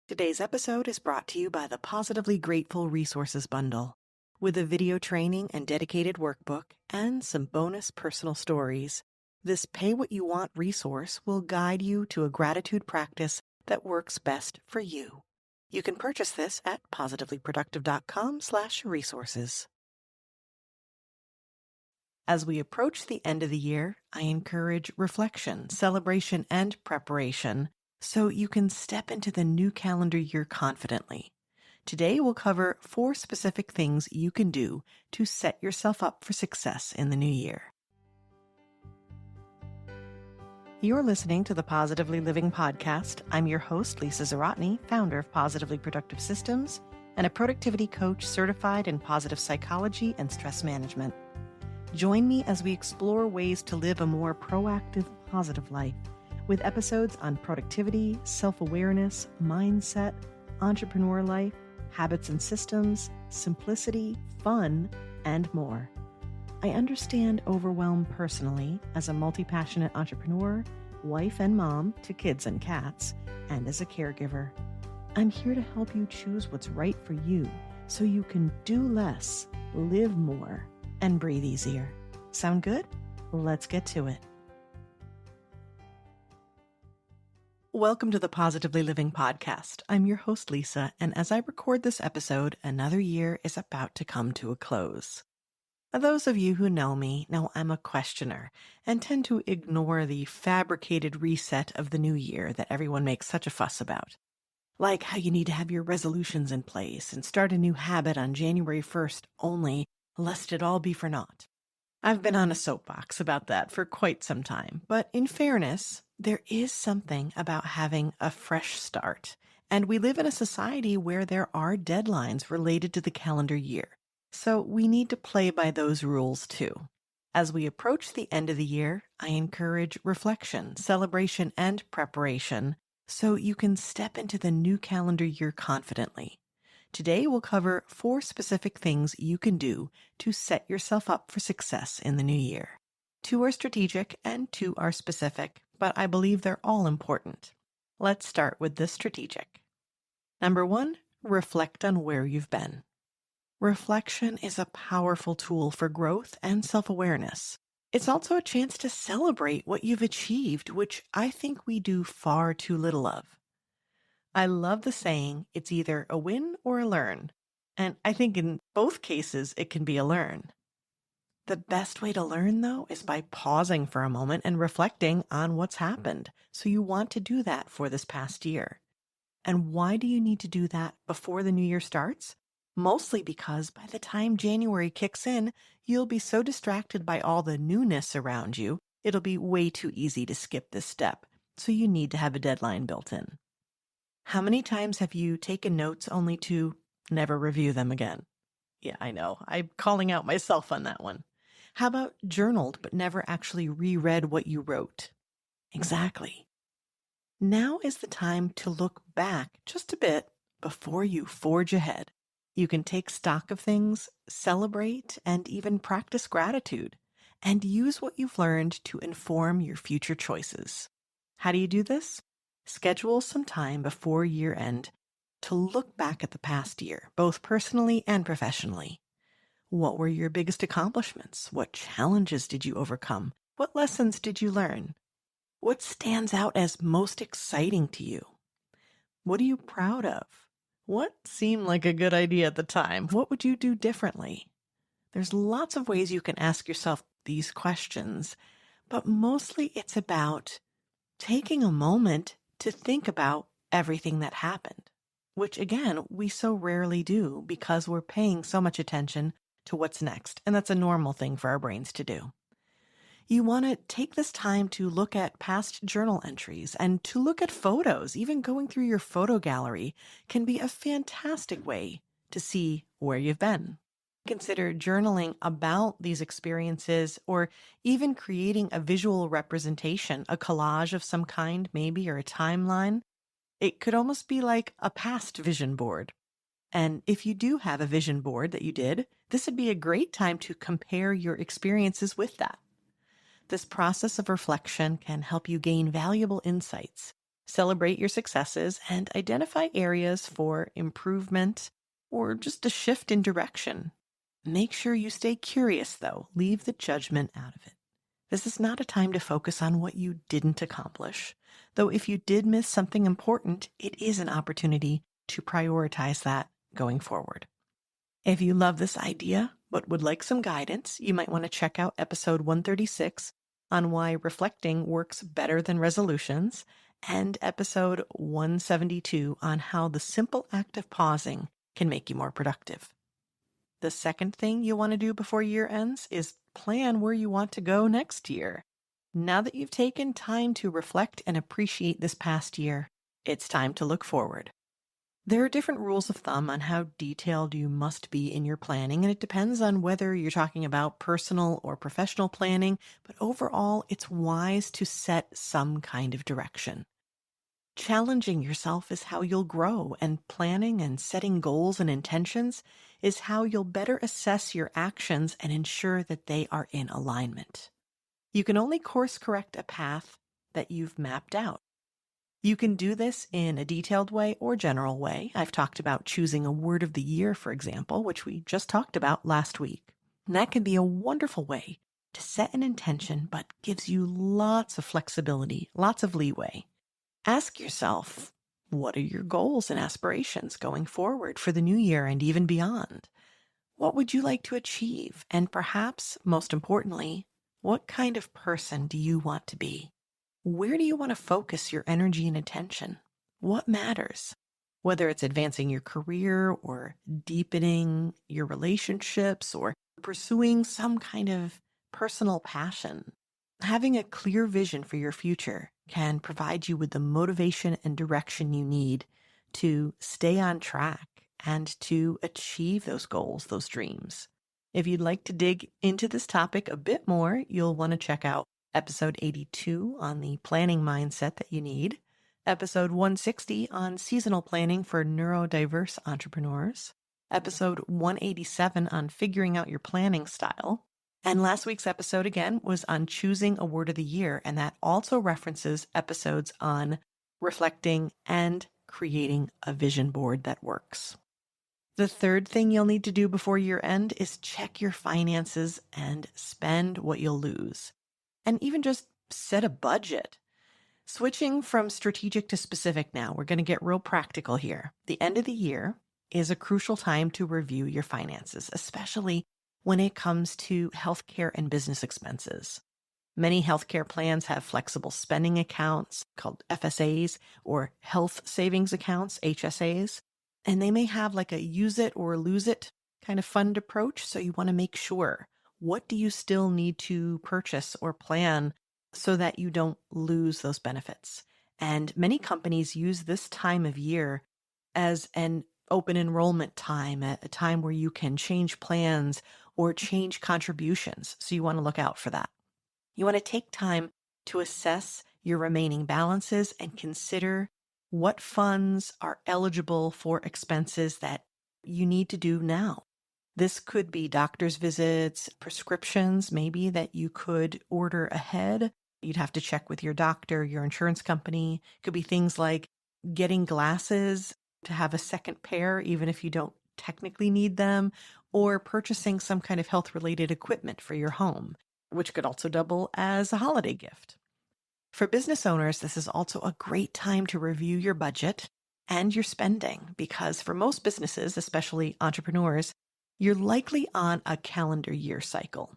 Today's episode is brought to you by the Positively Grateful Resources Bundle. With a video training and dedicated workbook and some bonus personal stories, this Pay What You Want resource will guide you to a gratitude practice that works best for you. You can purchase this at positivelyproductive.com/resources. As we approach the end of the year, I encourage reflection, celebration, and preparation so you can step into the new calendar year confidently. Today we'll cover 4 specific things you can do to set yourself up for success in the new year. You're listening to the Positively Living Podcast. I'm your host, Lisa Zawrotny, founder of Positively Productive Systems and a productivity coach certified in positive psychology and stress management. Join me as we explore ways to live a more proactive, positive life with episodes on productivity, self-awareness, mindset, entrepreneur life, habits and systems, simplicity, fun, and more. I understand overwhelm personally as a multi-passionate entrepreneur, wife and mom to kids and cats, and as a caregiver. I'm here to help you choose what's right for you so you can do less, live more, and breathe easier. Sound good? Let's get to it. Welcome to the Positively Living Podcast. I'm your host, Lisa, and as I record this episode, another year is about to come to a close. Now, those of you who know me know I'm a questioner and tend to ignore the fabricated reset of the new year that everyone makes such a fuss about. Like how you need to have your resolutions in place and start a new habit on January 1st only, lest it all be for naught. I've been on a soapbox about that for quite some time, but in fairness, there is something about having a fresh start, and we live in a society where there are deadlines related to the calendar year, so we need to play by those rules too. As we approach the end of the year, I encourage reflection, celebration, and preparation so you can step into the new calendar year confidently. Today, we'll cover 4 specific things you can do to set yourself up for success in the new year. 2 are strategic and 2 are specific, but I believe they're all important. Let's start with the strategic. Number 1, reflect on where you've been. Reflection is a powerful tool for growth and self-awareness. It's also a chance to celebrate what you've achieved, which I think we do far too little of. I love the saying, it's either a win or a learn. And I think in both cases, it can be a learn. The best way to learn, though, is by pausing for a moment and reflecting on what's happened. So you want to do that for this past year. And why do you need to do that before the new year starts? Mostly because by the time January kicks in, you'll be so distracted by all the newness around you, it'll be way too easy to skip this step. So you need to have a deadline built in. How many times have you taken notes only to never review them again? Yeah, I know. I'm calling out myself on that one. How about journaled but never actually reread what you wrote? Exactly. Now is the time to look back just a bit before you forge ahead. You can take stock of things, celebrate, and even practice gratitude, and use what you've learned to inform your future choices. How do you do this? Schedule some time before year end to look back at the past year, both personally and professionally. What were your biggest accomplishments? What challenges did you overcome? What lessons did you learn? What stands out as most exciting to you? What are you proud of? What seemed like a good idea at the time? What would you do differently? There's lots of ways you can ask yourself these questions, but mostly it's about taking a moment to think about everything that happened, which again, we so rarely do because we're paying so much attention to what's next, and that's a normal thing for our brains to do. You want to take this time to look at past journal entries and to look at photos. Even going through your photo gallery can be a fantastic way to see where you've been. Consider journaling about these experiences or even creating a visual representation, a collage of some kind, maybe, or a timeline. It could almost be like a past vision board. And if you do have a vision board that you did, this would be a great time to compare your experiences with that. This process of reflection can help you gain valuable insights Celebrate your successes and identify areas for improvement or just a shift in direction. Make sure you stay curious, though. Leave the judgment out of it. This is not a time to focus on what you didn't accomplish. Though if you did miss something important, it is an opportunity to prioritize that going forward. If you love this idea but would like some guidance, you might want to check out episode 136 on why reflecting works better than resolutions, and episode 172 on how the simple act of pausing can make you more productive. The second thing you want to do before year ends is plan where you want to go next year. Now that you've taken time to reflect and appreciate this past year, it's time to look forward. There are different rules of thumb on how detailed you must be in your planning, and it depends on whether you're talking about personal or professional planning, but overall, it's wise to set some kind of direction. Challenging yourself is how you'll grow, and planning and setting goals and intentions is how you'll better assess your actions and ensure that they are in alignment. You can only course correct a path that you've mapped out. You can do this in a detailed way or general way. I've talked about choosing a word of the year, for example, which we just talked about last week. And that can be a wonderful way to set an intention, but gives you lots of flexibility, lots of leeway. Ask yourself, what are your goals and aspirations going forward for the new year and even beyond? What would you like to achieve? And perhaps, most importantly, what kind of person do you want to be? Where do you want to focus your energy and attention? What matters? Whether it's advancing your career or deepening your relationships or pursuing some kind of personal passion. Having a clear vision for your future can provide you with the motivation and direction you need to stay on track and to achieve those goals, those dreams. If you'd like to dig into this topic a bit more, you'll want to check out episode 82 on the planning mindset that you need, episode 160 on seasonal planning for neurodiverse entrepreneurs, episode 187 on figuring out your planning style. And last week's episode, again, was on choosing a word of the year, and that also references episodes on reflecting and creating a vision board that works. The third thing you'll need to do before year end is check your finances and spend what you'll lose. And even just set a budget. Switching from strategic to specific now, we're going to get real practical here. The end of the year is a crucial time to review your finances, especially when it comes to healthcare and business expenses. Many healthcare plans have flexible spending accounts called FSAs or health savings accounts, HSAs, and they may have like a use it or lose it kind of fund approach. So you want to make sure, what do you still need to purchase or plan so that you don't lose those benefits? And many companies use this time of year as an open enrollment time, a time where you can change plans or change contributions. So you want to look out for that. You want to take time to assess your remaining balances and consider what funds are eligible for expenses that you need to do now. This could be doctor's visits, prescriptions, maybe that you could order ahead. You'd have to check with your doctor, your insurance company. It could be things like getting glasses to have a second pair, even if you don't technically need them, or purchasing some kind of health-related equipment for your home, which could also double as a holiday gift. For business owners, this is also a great time to review your budget and your spending, because for most businesses, especially entrepreneurs, you're likely on a calendar year cycle.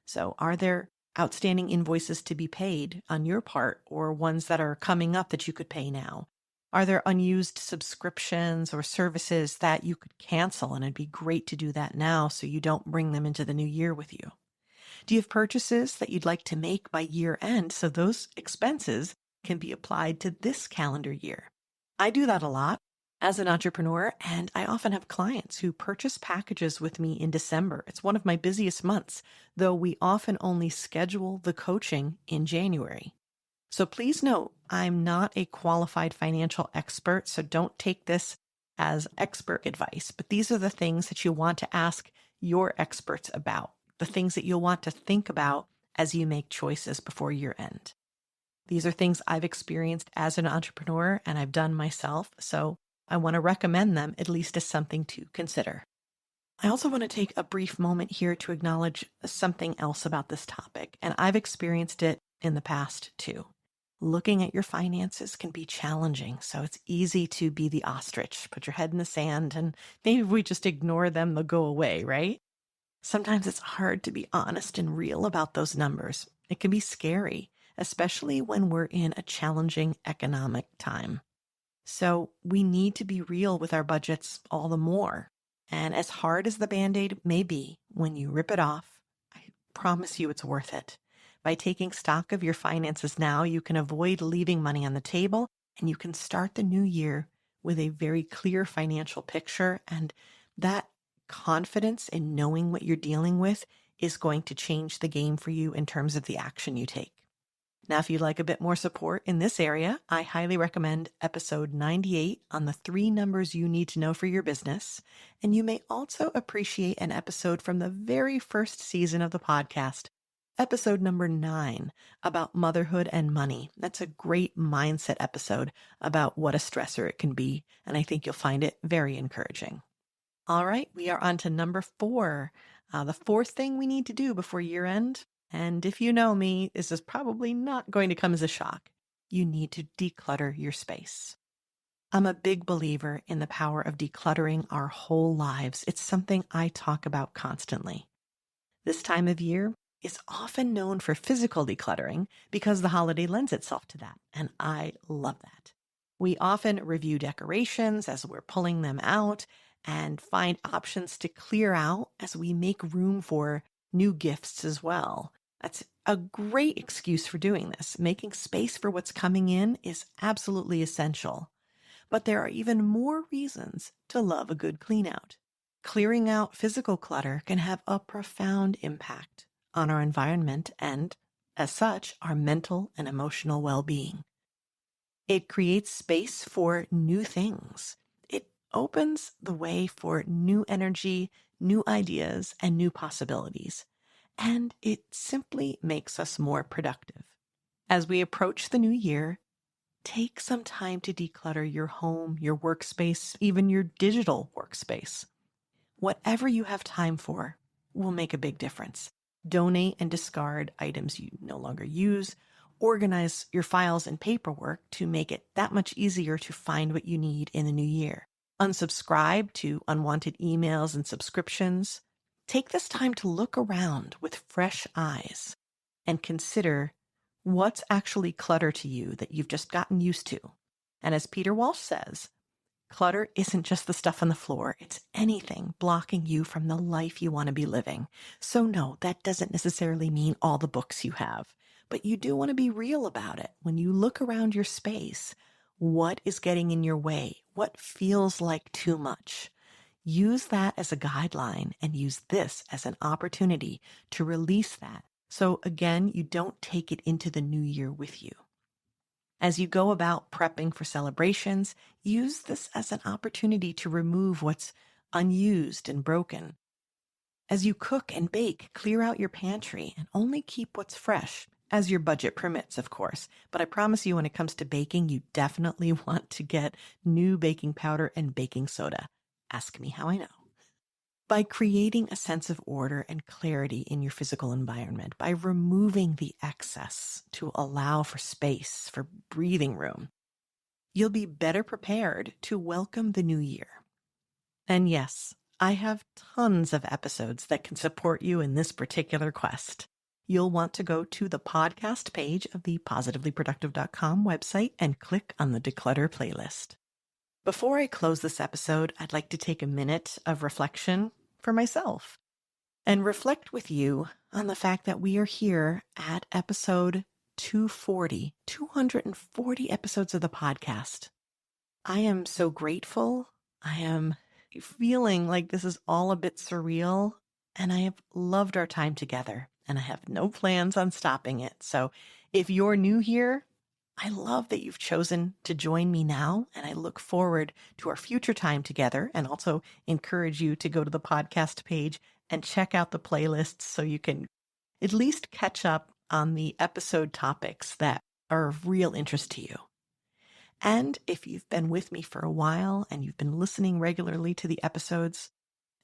So are there outstanding invoices to be paid on your part, or ones that are coming up that you could pay now? Are there unused subscriptions or services that you could cancel? And it'd be great to do that now so you don't bring them into the new year with you. Do you have purchases that you'd like to make by year end so those expenses can be applied to this calendar year? I do that a lot as an entrepreneur, and I often have clients who purchase packages with me in December. It's one of my busiest months, though we often only schedule the coaching in January. So please note, I'm not a qualified financial expert, so don't take this as expert advice, but these are the things that you want to ask your experts about, the things that you'll want to think about as you make choices before year end. These are things I've experienced as an entrepreneur and I've done myself, so I want to recommend them at least as something to consider. I also want to take a brief moment here to acknowledge something else about this topic, and I've experienced it in the past too. Looking at your finances can be challenging, so it's easy to be the ostrich, put your head in the sand, and maybe if we just ignore them, they'll go away, right? Sometimes it's hard to be honest and real about those numbers. It can be scary, especially when we're in a challenging economic time. So we need to be real with our budgets all the more. And as hard as the Band-Aid may be, when you rip it off, I promise you it's worth it. By taking stock of your finances now, you can avoid leaving money on the table, and you can start the new year with a very clear financial picture. And that confidence in knowing what you're dealing with is going to change the game for you in terms of the action you take. Now, if you'd like a bit more support in this area, I highly recommend episode 98 on the 3 numbers you need to know for your business. And you may also appreciate an episode from the very first season of the podcast, episode number 9, about motherhood and money. That's a great mindset episode about what a stressor it can be, and I think you'll find it very encouraging. All right, we are on to number 4, the 4th thing we need to do before year end. And if you know me, this is probably not going to come as a shock. You need to declutter your space. I'm a big believer in the power of decluttering our whole lives. It's something I talk about constantly. This time of year is often known for physical decluttering because the holiday lends itself to that, and I love that. We often review decorations as we're pulling them out and find options to clear out as we make room for new gifts as well. That's a great excuse for doing this. Making space for what's coming in is absolutely essential. But there are even more reasons to love a good clean out. Clearing out physical clutter can have a profound impact on our environment and, as such, our mental and emotional well-being. It creates space for new things. It opens the way for new energy, new ideas, and new possibilities. And it simply makes us more productive. As we approach the new year, take some time to declutter your home, your workspace, even your digital workspace. Whatever you have time for will make a big difference. Donate and discard items you no longer use. Organize your files and paperwork to make it that much easier to find what you need in the new year. Unsubscribe to unwanted emails and subscriptions. Take this time to look around with fresh eyes and consider what's actually clutter to you that you've just gotten used to. And as Peter Walsh says, clutter isn't just the stuff on the floor. It's anything blocking you from the life you want to be living. So no, that doesn't necessarily mean all the books you have, but you do want to be real about it. When you look around your space, what is getting in your way? What feels like too much? Use that as a guideline and use this as an opportunity to release that. So again, you don't take it into the new year with you. As you go about prepping for celebrations, use this as an opportunity to remove what's unused and broken. As you cook and bake, clear out your pantry and only keep what's fresh, as your budget permits, of course. But I promise you, when it comes to baking, you definitely want to get new baking powder and baking soda. Ask me how I know. By creating a sense of order and clarity in your physical environment, by removing the excess to allow for space, for breathing room, you'll be better prepared to welcome the new year. And yes, I have tons of episodes that can support you in this particular quest. You'll want to go to the podcast page of the positivelyproductive.com website and click on the Declutter playlist. Before I close this episode, I'd like to take a minute of reflection for myself and reflect with you on the fact that we are here at episode 240 episodes of the podcast. I am so grateful. I am feeling like this is all a bit surreal, and I have loved our time together, and I have no plans on stopping it. So if you're new here, I love that you've chosen to join me now, and I look forward to our future time together, and also encourage you to go to the podcast page and check out the playlists so you can at least catch up on the episode topics that are of real interest to you. And if you've been with me for a while and you've been listening regularly to the episodes,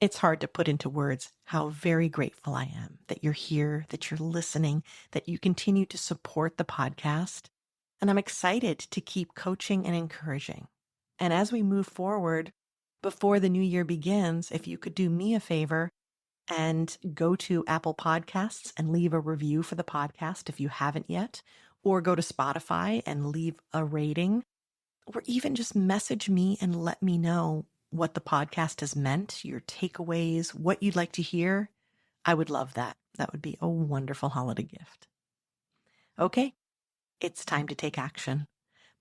it's hard to put into words how very grateful I am that you're here, that you're listening, that you continue to support the podcast. And I'm excited to keep coaching and encouraging. And as we move forward, before the new year begins, if you could do me a favor and go to Apple Podcasts and leave a review for the podcast if you haven't yet, or go to Spotify and leave a rating, or even just message me and let me know what the podcast has meant, your takeaways, what you'd like to hear. I would love that. That would be a wonderful holiday gift. Okay, it's time to take action.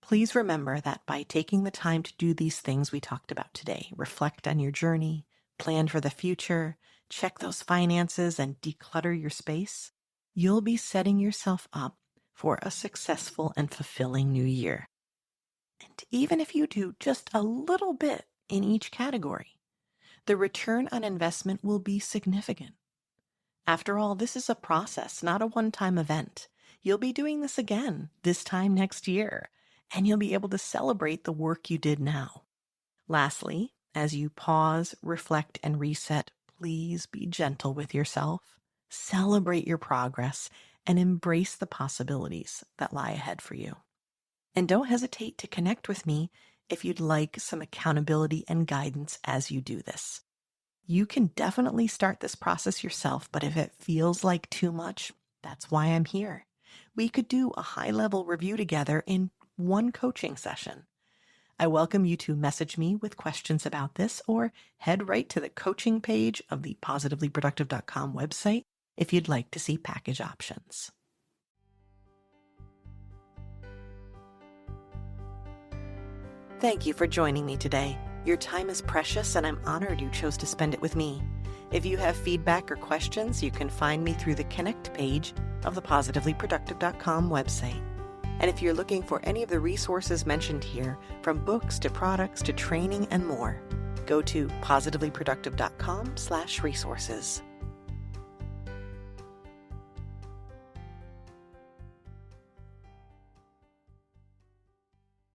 Please remember that by taking the time to do these things we talked about today, reflect on your journey, plan for the future, check those finances, and declutter your space, you'll be setting yourself up for a successful and fulfilling new year. And even if you do just a little bit in each category, the return on investment will be significant. After all, this is a process, not a one-time event. You'll be doing this again this time next year, and you'll be able to celebrate the work you did now. Lastly, as you pause, reflect, and reset, please be gentle with yourself. Celebrate your progress and embrace the possibilities that lie ahead for you. And don't hesitate to connect with me if you'd like some accountability and guidance as you do this. You can definitely start this process yourself, but if it feels like too much, that's why I'm here. We could do a high-level review together in one coaching session. I welcome you to message me with questions about this or head right to the coaching page of the positivelyproductive.com website if you'd like to see package options. Thank you for joining me today. Your time is precious, and I'm honored you chose to spend it with me. If you have feedback or questions, you can find me through the Connect page of the positivelyproductive.com website. And if you're looking for any of the resources mentioned here, from books to products to training and more, go to positivelyproductive.com/resources.